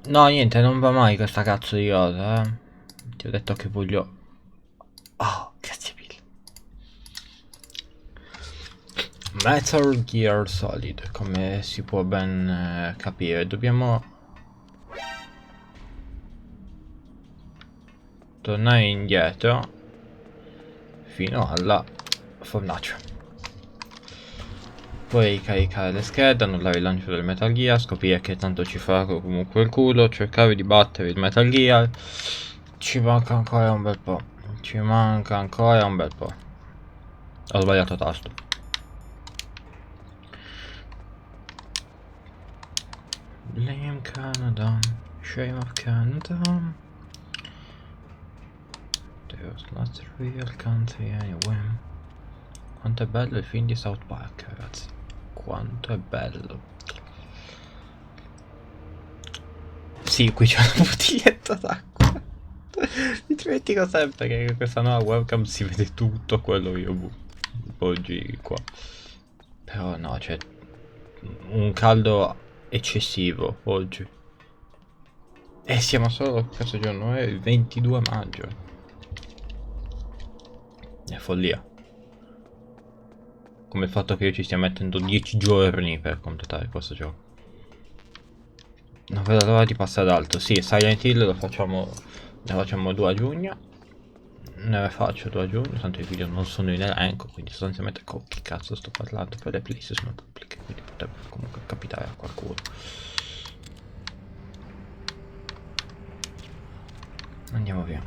No, niente, non va mai questa cazzo di cosa, eh. Ti ho detto che voglio... Oh, grazie mille. Metal Gear Solid, come si può ben capire. Dobbiamo tornare indietro fino alla fornace. Poi ricaricare le schede, annullare il lancio del Metal Gear, scoprire che tanto ci farà comunque il culo, cercare di battere il Metal Gear. Ci manca ancora un bel po'. Ci manca ancora un bel po'. Ho sbagliato tasto. Blame Canada. Shame of Canada. There's not a real country anyway. Quanto è bello il film di South Park, ragazzi. Quanto è bello. Sì, qui c'è una bottiglietta d'acqua. Mi dimentico sempre che con questa nuova webcam si vede tutto quello che io oggi qua. Però no, c'è un caldo eccessivo oggi. E siamo solo, questo giorno è il 22 maggio. È follia. Come il fatto che io ci stia mettendo 10 giorni per completare questo gioco. Non vedo l'ora di passare ad altro. Sì, Silent Hill lo facciamo. Ne facciamo 2 a giugno. Ne faccio 2 a giugno, tanto i video non sono in elenco, quindi sostanzialmente con chi cazzo sto parlando, per le playlist sono pubbliche, quindi potrebbe comunque capitare a qualcuno. Andiamo via.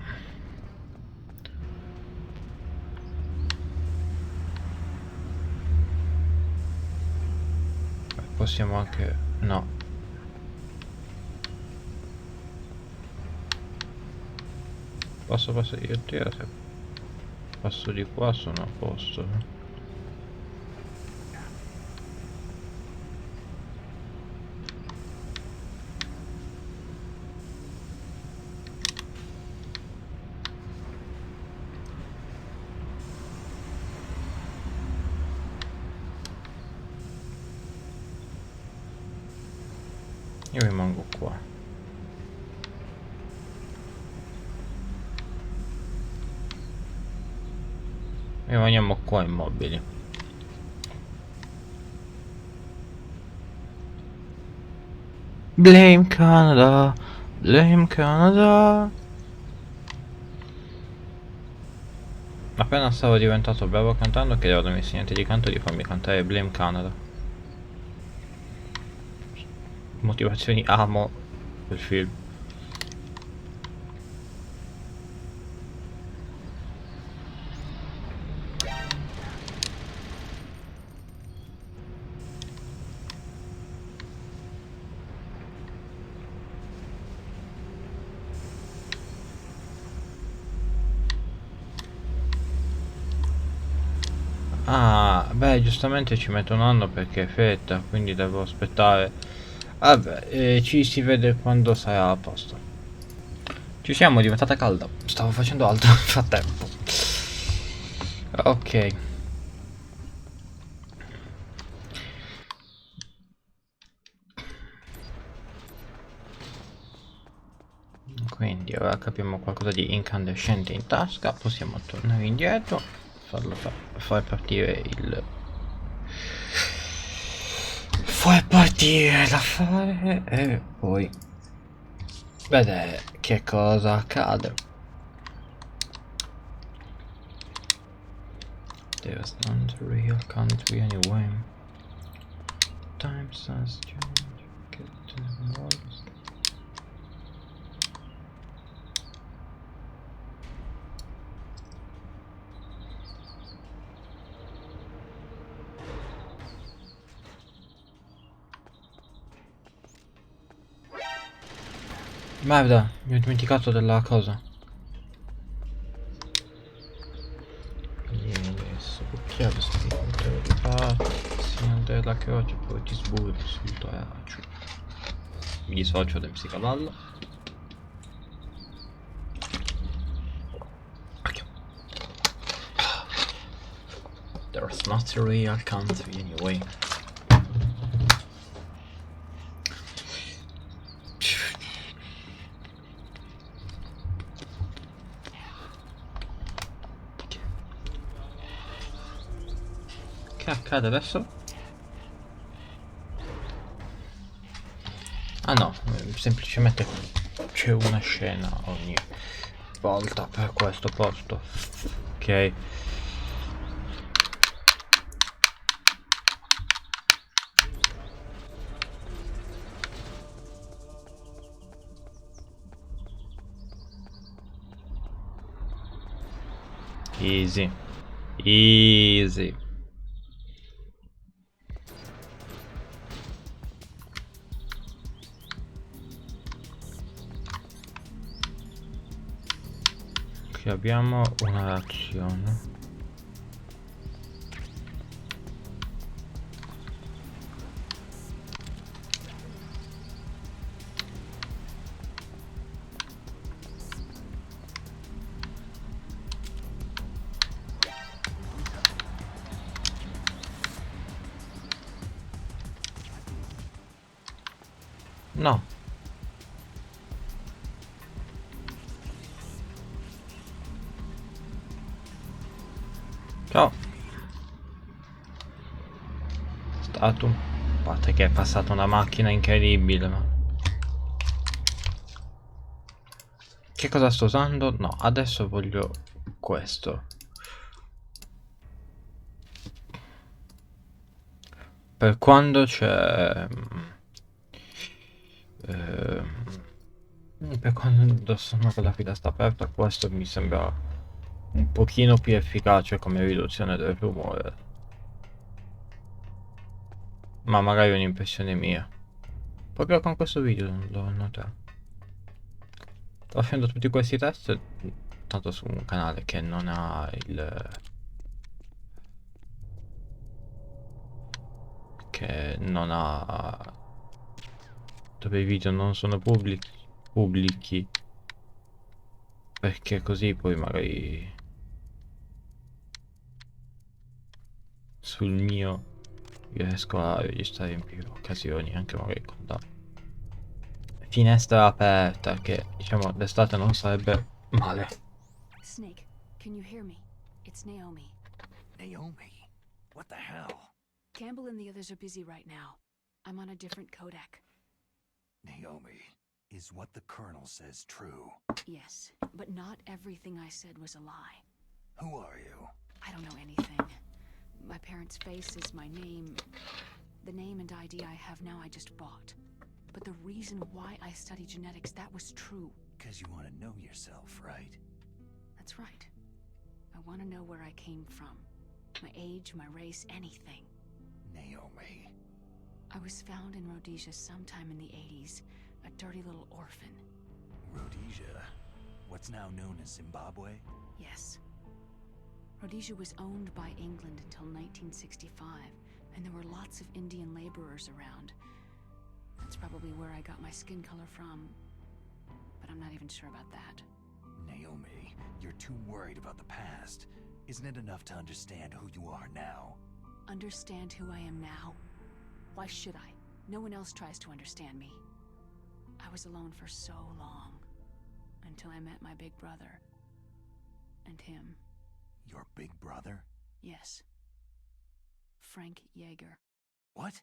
Possiamo anche... no. Posso passare io e se passo di qua sono a posto. Io rimango qua. Rimaniamo qua immobili. Blame Canada, blame Canada. Appena stavo diventato bravo cantando, chiedevo al mio insegnante di canto di farmi cantare Blame Canada. Motivazioni, amo quel film. Ah, beh, giustamente ci metto un anno perché è fetta, quindi devo aspettare. Vabbè, ci si vede quando sarà a posto. Ci siamo, è diventata calda. Stavo facendo altro nel frattempo. Ok. Quindi ora che abbiamo qualcosa di incandescente in tasca, possiamo tornare indietro, far partire il... far partire l'affare e poi vedere che cosa accade. There's not a real country anyway. Times has changed. Get to the walls. Merda, mi ho dimenticato della cosa. Adesso cucchiaio spinto di pazzi della croce, poi ti sburi sul torace. Mi dissocio da MC Cavallo. There's not a real country anyway. Che accade adesso? Ah no, semplicemente c'è una scena ogni volta per questo posto. Ok. Easy. Easy. Qui abbiamo una reazione. No. Ciao. Stato. A parte che è passata una macchina incredibile, ma... Che cosa sto usando? No, adesso voglio questo. Per quando c'è... per quando sono con la finestra aperta, questo mi sembra un pochino più efficace come riduzione del rumore. Ma magari è un'impressione mia. Proprio con questo video non lo noto. Sto facendo tutti questi test, tanto su un canale che non ha il... che non ha... dove i video non sono pubblici. Perché così poi magari... sul mio riesco a registrare in più occasioni, anche magari con la finestra aperta, che diciamo d'estate non sarebbe male. Snake, can you hear me? It's Naomi. Naomi? What the hell? Campbell and the others are busy right now. I'm on a different codec. Naomi, is what the Colonel says true? Yes, but not everything I said was a lie. Who are you? I don't know anything. My parents' faces, my name... The name and ID I have now I just bought. But the reason why I study genetics, that was true. 'Cause you want to know yourself, right? That's right. I want to know where I came from. My age, my race, anything. Naomi. I was found in Rhodesia sometime in the 80s. A dirty little orphan. Rhodesia? What's now known as Zimbabwe? Yes. Rhodesia was owned by England until 1965, and there were lots of Indian laborers around. That's probably where I got my skin color from, but I'm not even sure about that. Naomi, you're too worried about the past. Isn't it enough to understand who you are now? Understand who I am now? Why should I? No one else tries to understand me. I was alone for so long, until I met my big brother. And him. Your big brother? Yes. Frank Yeager. What?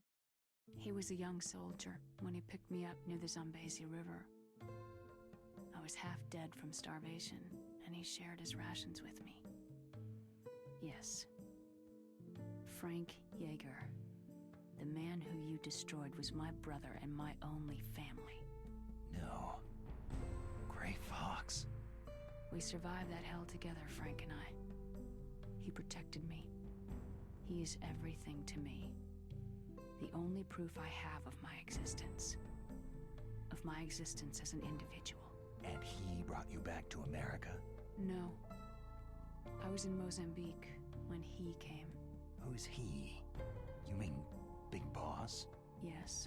He was a young soldier when he picked me up near the Zambezi River. I was half dead from starvation, and he shared his rations with me. Yes. Frank Yeager. The man who you destroyed was my brother and my only family. No. Gray Fox. We survived that hell together, Frank and I. He protected me. He is everything to me. The only proof I have of my existence. Of my existence as an individual. And he brought you back to America? No. I was in Mozambique when he came. Who's he? You mean Big Boss? Yes.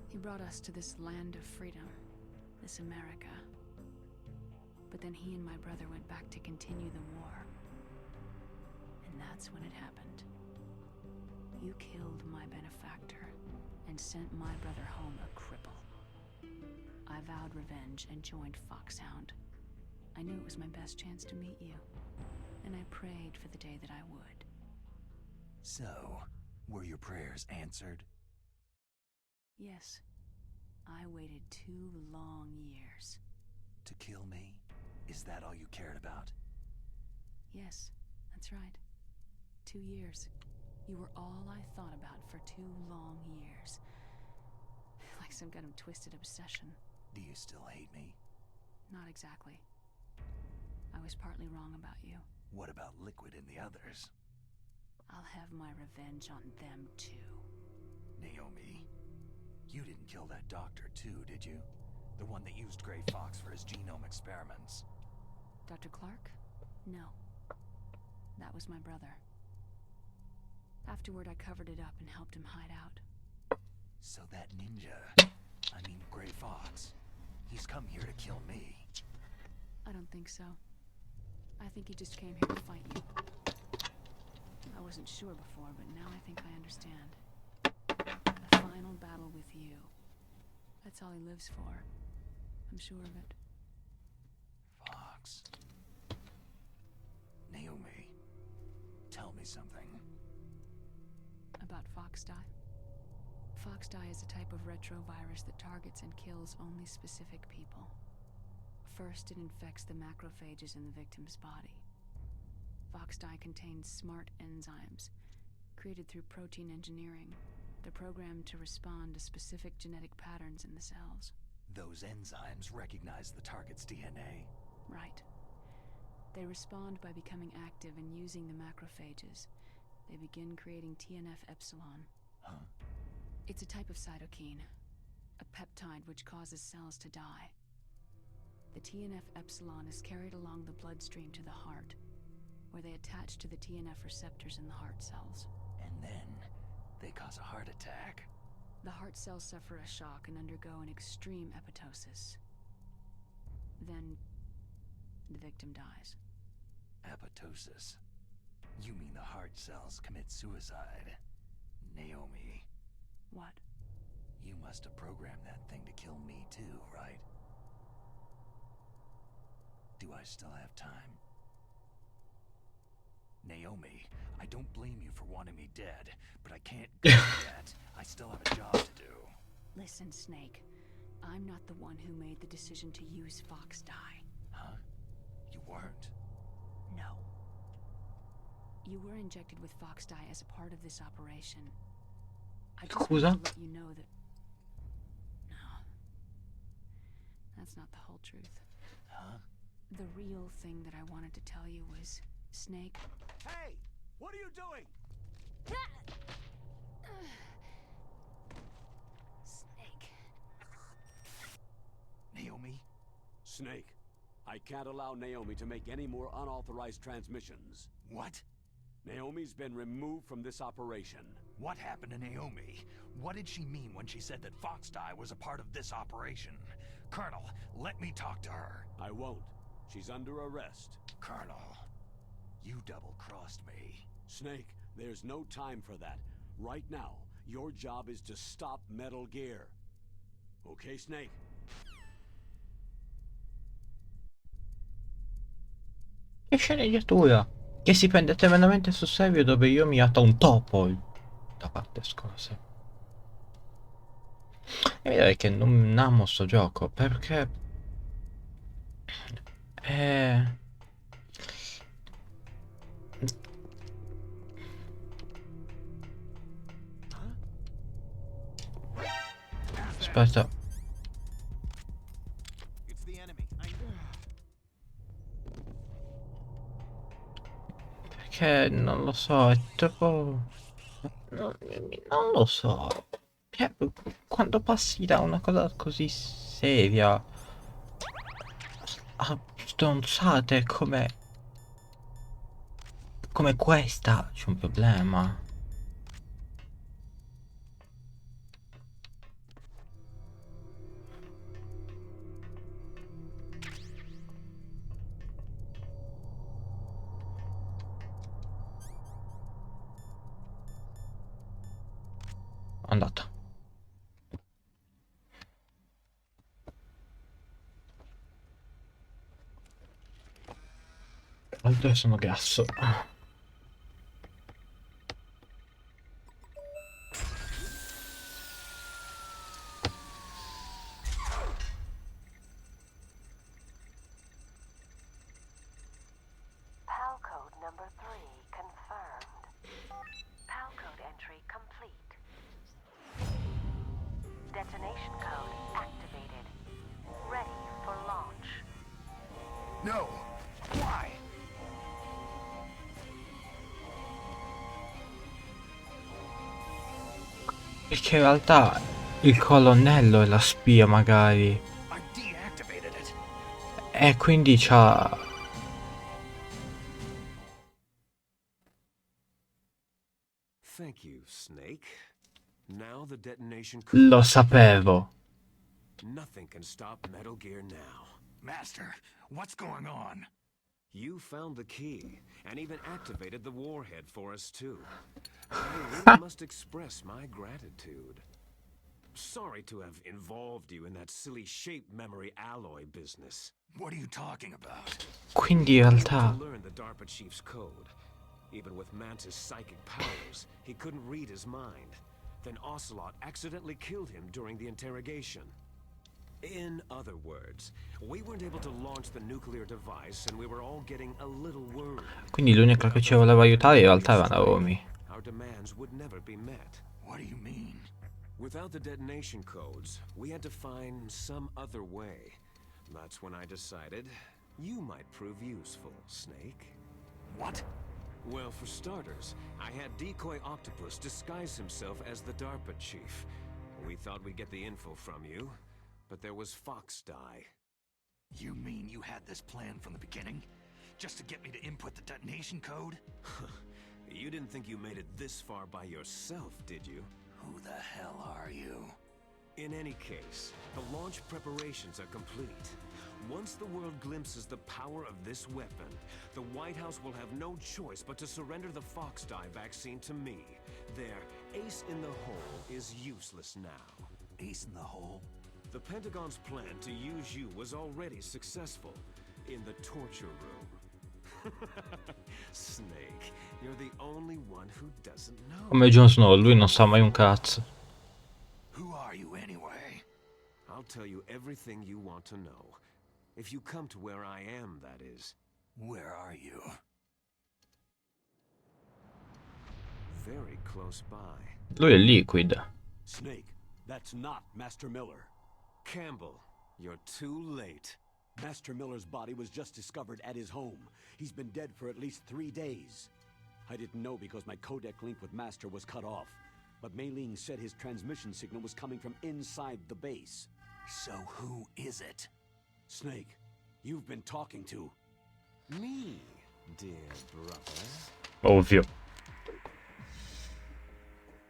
He brought us to this land of freedom. This America. But then he and my brother went back to continue the war. And that's when it happened. You killed my benefactor and sent my brother home a cripple. I vowed revenge and joined Foxhound. I knew it was my best chance to meet you, and I prayed for the day that I would. So, were your prayers answered? Yes. I waited 2 long years. To kill me? Is that all you cared about? Yes, that's right. 2 years. You were all I thought about for 2 long years. Like some kind of twisted obsession. Do you still hate me? Not exactly. I was partly wrong about you. What about Liquid and the others? I'll have my revenge on them too. Naomi, you didn't kill that doctor too, did you? The one that used Grey Fox for his genome experiments. Dr. Clark? No. That was my brother. Afterward, I covered it up and helped him hide out. So that ninja, I mean Grey Fox, he's come here to kill me. I don't think so. I think he just came here to fight you. I wasn't sure before, but now I think I understand. A final battle with you. That's all he lives for. I'm sure of it. Fox. Naomi, tell me something. About Foxdie? Foxdie is a type of retrovirus that targets and kills only specific people. First, it infects the macrophages in the victim's body. Foxdie contains smart enzymes, created through protein engineering. They're programmed to respond to specific genetic patterns in the cells. Those enzymes recognize the target's DNA. Right. They respond by becoming active and using the macrophages. They begin creating TNF-epsilon. Huh? It's a type of cytokine, a peptide which causes cells to die. The TNF-epsilon is carried along the bloodstream to the heart, where they attach to the TNF receptors in the heart cells. And then they cause a heart attack. The heart cells suffer a shock and undergo an extreme apoptosis. Then, the victim dies. Apoptosis. You mean the heart cells commit suicide? Naomi, What? you must have programmed that thing to kill me too, right? Do I still have time? Naomi, I don't blame you for wanting me dead, but I can't go yet. I still have a job to do. Listen, Snake. I'm not the one who made the decision to use Foxdie. Huh? You weren't? No. You were injected with Foxdie as a part of this operation. I just Scusa? want to let you know that... No. That's not the whole truth. Huh? The real thing that I wanted to tell you was, Snake... Hey! What are you doing? Snake. Naomi? Snake, I can't allow Naomi to make any more unauthorized transmissions. What? Naomi's been removed from this operation. What happened to Naomi? What did she mean when she said that Foxdie was a part of this operation? Colonel, let me talk to her. I won't. She's under arrest. Colonel, you double-crossed me. Snake, there's no time for that. Right now, your job is to stop Metal Gear. Okay, Snake? Che sceneggiatura! Che si prende tremendamente sul serio dove io mi atto un topo da parte scorsa. E direi che non amo sto gioco perché... Aspetta. It's the enemy. Perché non lo so, è troppo... non lo so. Cioè, quando passi da una cosa così seria a stronzate come questa, c'è un problema. Andata. Adesso sono grasso. No. Why? Perché in realtà il colonnello è la spia magari. I deactivated it. E quindi c'ha... Thank you, Snake. Now the detonation Lo code. sapevo. Nothing can stop Metal Gear now. Master, what's going on? You found the key, and even activated the warhead for us too. I really must express my gratitude. Sorry to have involved you in that silly shape memory alloy business. What are you talking about? Quindi in realtà... To learn the DARPA chief's code. Even with Mantis' psychic powers, he couldn't read his mind. Then Ocelot accidentally killed him during the interrogation. In other words, we weren't able to launch the nuclear device and we were all getting a little worried. Quindi l'unica che ci voleva aiutare in realtà era Naomi. Our demands would never be met. What do you mean? Without the detonation codes, we had to find some other way. That's when I decided you might prove useful, Snake. What? Well, for starters, I had Decoy Octopus disguise himself as the DARPA chief. We thought we'd get the info from you, but there was Fox Die. You mean you had this plan from the beginning? Just to get me to input the detonation code? You didn't think you made it this far by yourself, did you? Who the hell are you? In any case, the launch preparations are complete. Once the world glimpses the power of this weapon, the White House will have no choice but to surrender the Fox Die vaccine to me. Their ace in the hole is useless now. Ace in the hole? The Pentagon's plan to use you was already successful in the torture room. Snake, you're the only one who doesn't know. Come Jon Snow, lui non sa mai un cazzo. Who are you anyway? I'll tell you everything you want to know. If you come to where I am, that is. Where are you? Very close by. Lui è Liquid. Snake, that's not Master Miller. Campbell, you're too late. Master Miller's body was just discovered at his home. He's been dead for at least 3 days. I didn't know because my codec link with Master was cut off. But Mei Ling said his transmission signal was coming from inside the base. So who is it? Snake, you've been talking to... Me, dear brother. Ovvio.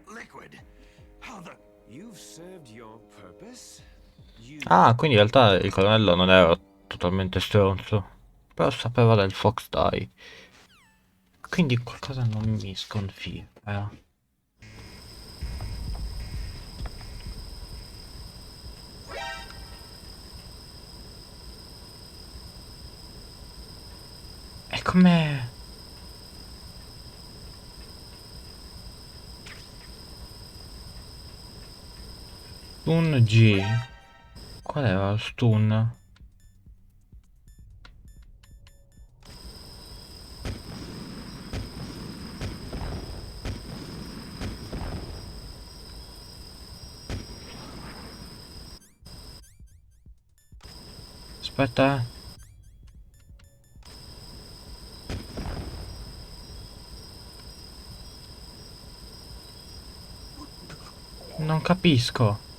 Liquid. How the... You've served your purpose. You... Ah, quindi in realtà il colonnello non era totalmente stronzo. Però sapeva del Fox Die. Quindi qualcosa non mi sconfigge. E come... Stun G. Qual era lo stun? Aspetta. Non capisco.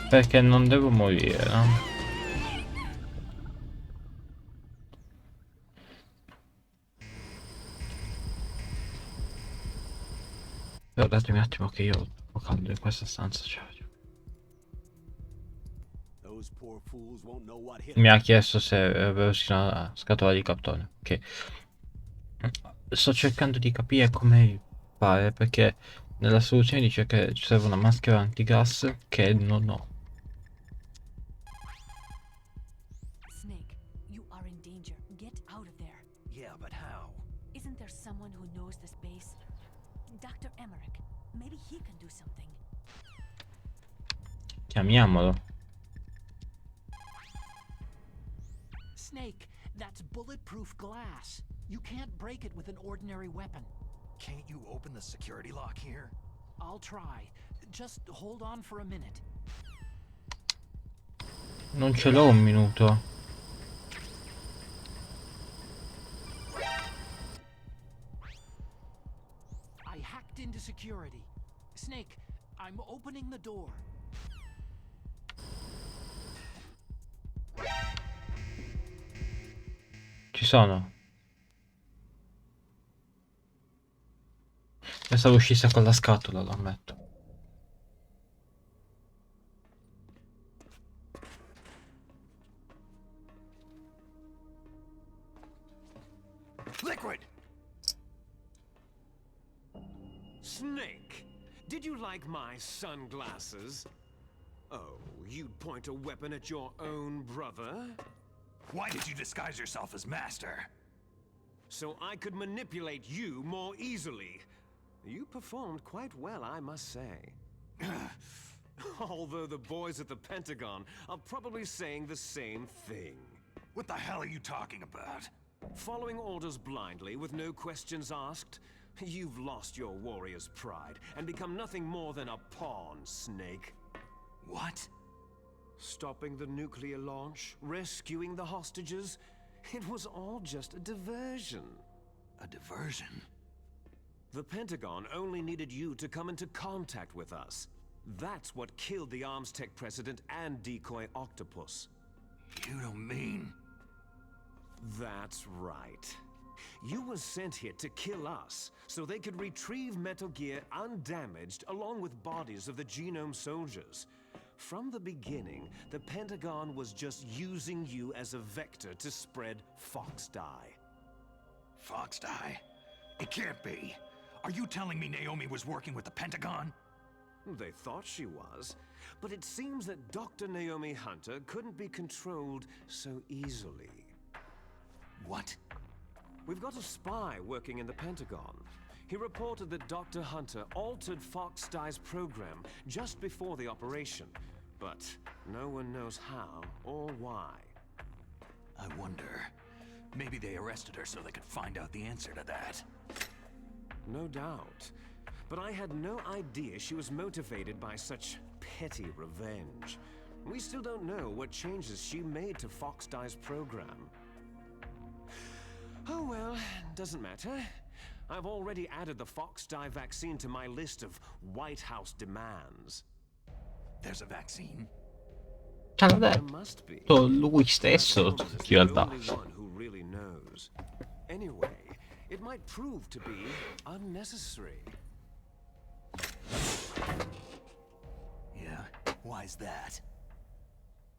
Perché non devo morire, no? Però datemi un attimo che io ho caldo in questa stanza. Those poor fools won't know what hit Mi them. ha chiesto se avessi una scatola di cartone. Ok. Sto cercando di capire come fare, perché nella soluzione dice che ci serve una maschera antigas che non ho. Snake, you are in danger. Get out of there. Yeah, but how? Isn't there someone who knows this base? Dr. Emmerich. Maybe he can do something. Chiamiamolo. Snake, that's bulletproof glass. You can't break it with an ordinary weapon. Can't you open the security lock here? I'll try. Just hold on for a minute. Non ce l'ho un minuto. I hacked into security. Snake, I'm opening the door. Ci sono. Pensavo uscisse con la scatola, lo ammetto. Liquid! Snake, did you like my sunglasses? Oh, you'd point a weapon at your own brother? Why did you disguise yourself as Master? So I could manipulate you more easily. You performed quite well, I must say. Although the boys at the Pentagon are probably saying the same thing. What the hell are you talking about? Following orders blindly with no questions asked, you've lost your warrior's pride and become nothing more than a pawn, Snake. What? Stopping the nuclear launch, rescuing the hostages, it was all just a diversion. A diversion? The Pentagon only needed you to come into contact with us. That's what killed the Arms Tech president and decoy octopus. You don't mean... That's right. You were sent here to kill us, so they could retrieve Metal Gear undamaged along with bodies of the Genome soldiers. From the beginning, the Pentagon was just using you as a vector to spread Fox Dye. Fox Dye? It can't be. Are you telling me Naomi was working with the Pentagon? They thought she was, but it seems that Dr. Naomi Hunter couldn't be controlled so easily. What? We've got a spy working in the Pentagon. He reported that Dr. Hunter altered Fox Dye's program just before the operation, but no one knows how or why. I wonder. Maybe they arrested her so they could find out the answer to that. No doubt. But I had no idea she was motivated by such petty revenge. We still don't know what changes she made to Fox Dye's program. Oh well, doesn't matter. I've already added the Fox Dye vaccine to my list of White House demands. There's a vaccine? Ce l'ha There detto must be. lui stesso, That in is the realtà. only one who really knows. Anyway, it might prove to be unnecessary. Yeah, why's that?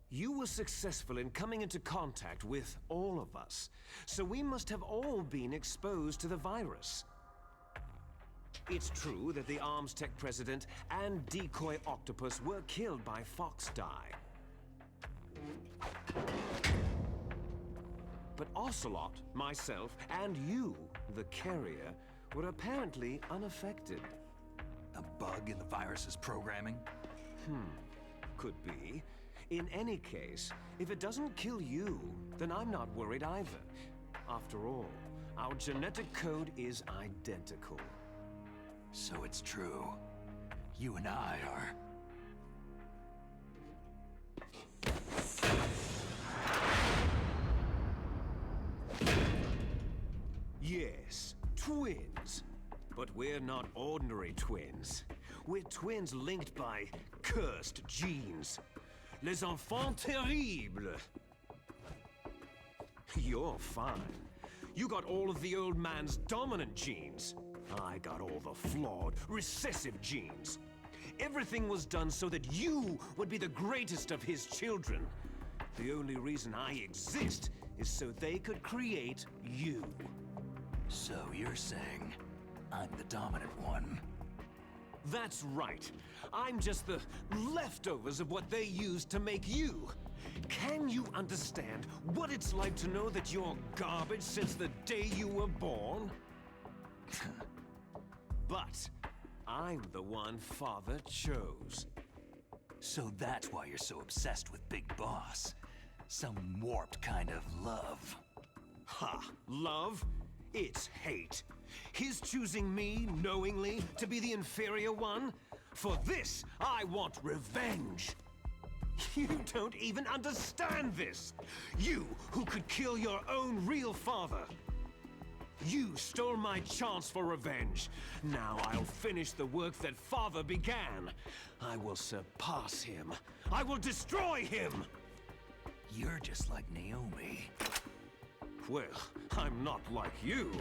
You were successful in coming into contact with all of us, so we must have all been exposed to the virus. It's true that the Arms Tech president and decoy octopus were killed by Fox Dye. But Ocelot, myself, and you, the carrier, were apparently unaffected. A bug in the virus's programming? Could be. In any case, if it doesn't kill you, then I'm not worried either. After all, our genetic code is identical. So it's true. You and I are... Yes, twins. But we're not ordinary twins. We're twins linked by cursed genes. Les enfants terribles. You're fine. You got all of the old man's dominant genes. I got all the flawed, recessive genes. Everything was done so that you would be the greatest of his children. The only reason I exist is so they could create you. So you're saying I'm the dominant one? That's right. I'm just the leftovers of what they used to make you. Can you understand what it's like to know that you're garbage since the day you were born? But I'm the one Father chose. So that's why you're so obsessed with Big Boss. Some warped kind of love. Ha! Love? It's hate. His choosing me, knowingly, to be the inferior one? For this, I want revenge. You don't even understand this! You, who could kill your own real father! You stole my chance for revenge. Now I'll finish the work that father began. I will surpass him. I will destroy him! You're just like Naomi. Well, I'm not like you.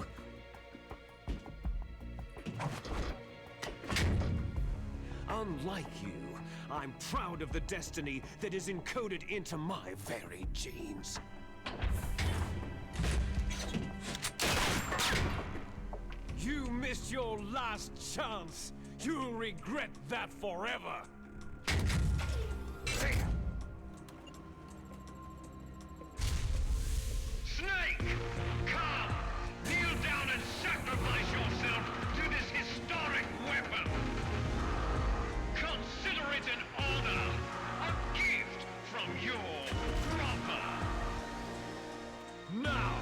Unlike you, I'm proud of the destiny that is encoded into my very genes. You missed your last chance. You'll regret that forever. Snake! Come! Kneel down and sacrifice yourself to this historic weapon! Consider it an honor! A gift from your brother! Now!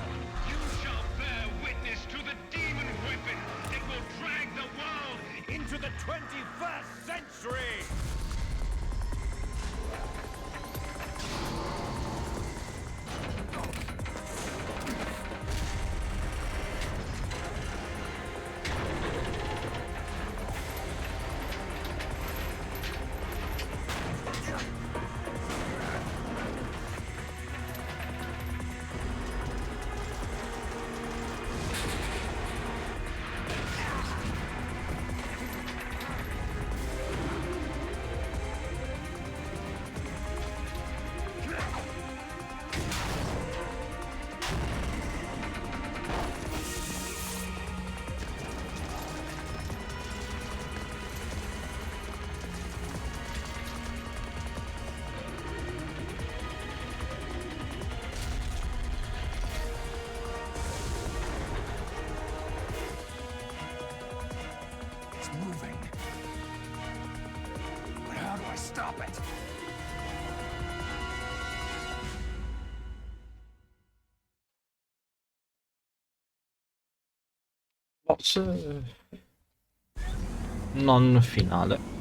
You shall bear witness to the demon weapon that will drag the world Into the 21st century! It's moving. But how do I stop it? Boss non finale.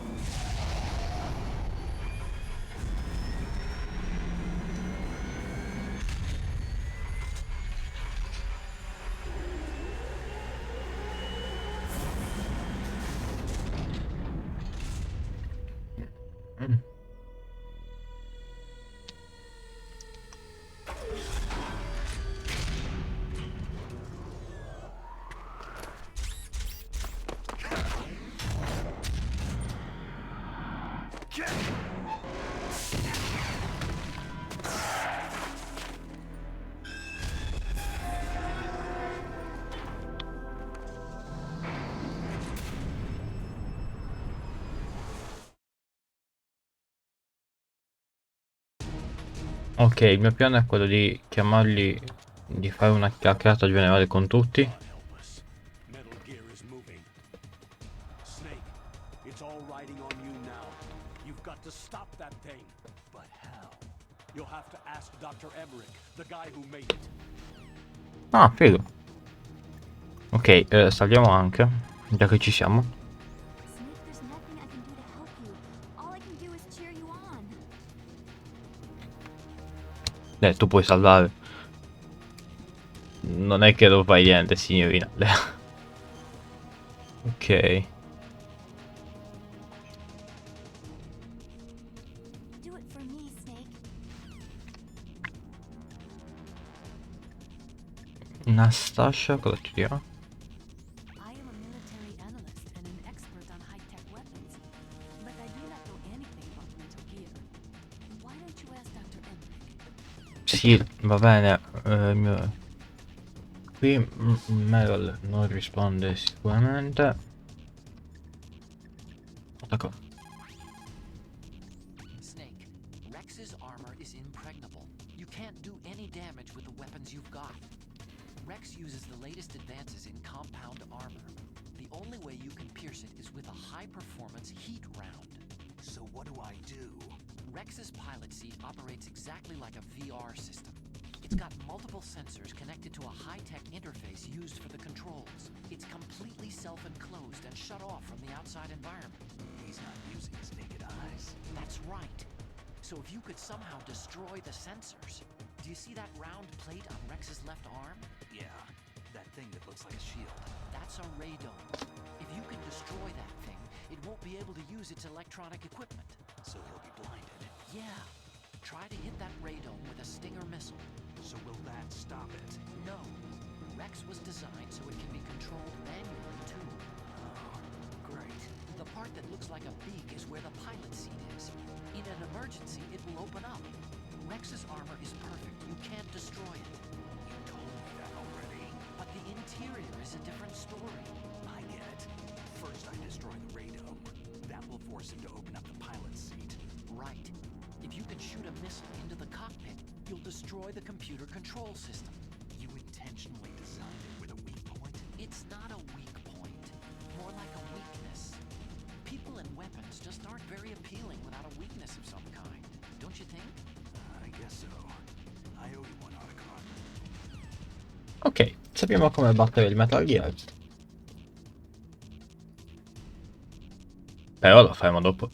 Ok, il mio piano è quello di chiamarli, di fare una chiacchierata generale con tutti. Help us. Metal Gear is moving. Snake, it's all riding on you now. You've got to stop that thing. But how? You'll have to ask Dr. Emmerich, the guy who made it. Ah, figo. Ok, saliamo anche, già che ci siamo. Snake, there's nothing I can do to help you. All I can do is cheer you on. Tu puoi salvare. Non è che non fai niente, signorina. Ok. Do it for me, Snake. Nastasia, cosa ci dirà? I am a military analyst and an expert on high-tech weapons, but I do not know anything about Metal Gear. Why don't you ask Dr. Emmerich? Sì, va bene. Qui Meryl non risponde sicuramente. D'accordo. Snake, Rex's armor is impregnable. You can't do any damage with the weapons you've got. Rex uses the latest advances in compound armor. The only way you can pierce it is with a high-performance heat round. So what do I do? Rex's pilot seat operates exactly like a VR system. It's got multiple sensors connected to a high-tech interface used for the controls. It's completely self-enclosed and shut off from the outside environment. He's not using his naked eyes. That's right. So if you could somehow destroy the sensors... Do you see that round plate on Rex's left arm? Yeah, that thing that looks like a shield. That's a radome. If you can destroy that thing, it won't be able to use its electronic equipment. So he'll be blinded. Yeah. Try to hit that radome with a Stinger missile. So will that stop it? No. Rex was designed so it can be controlled manually, too. Oh, great. The part that looks like a beak is where the pilot seat is. In an emergency, it will open up. Rex's armor is perfect. You can't destroy it. You told me that already. But the interior is a different story. I get it. First I destroy the radome. That will force him to open up the pilot's seat. Right. If you can shoot a missile into the cockpit, you'll destroy the computer control system. You intentionally designed it with a weak point? It's not a weak point. More like a weakness. People and weapons just aren't very appealing without a weakness of some kind. Don't you think? I guess so. I owe you one, Otacon. Ok, sappiamo come battere il Metal Gear. Però lo faremo dopo.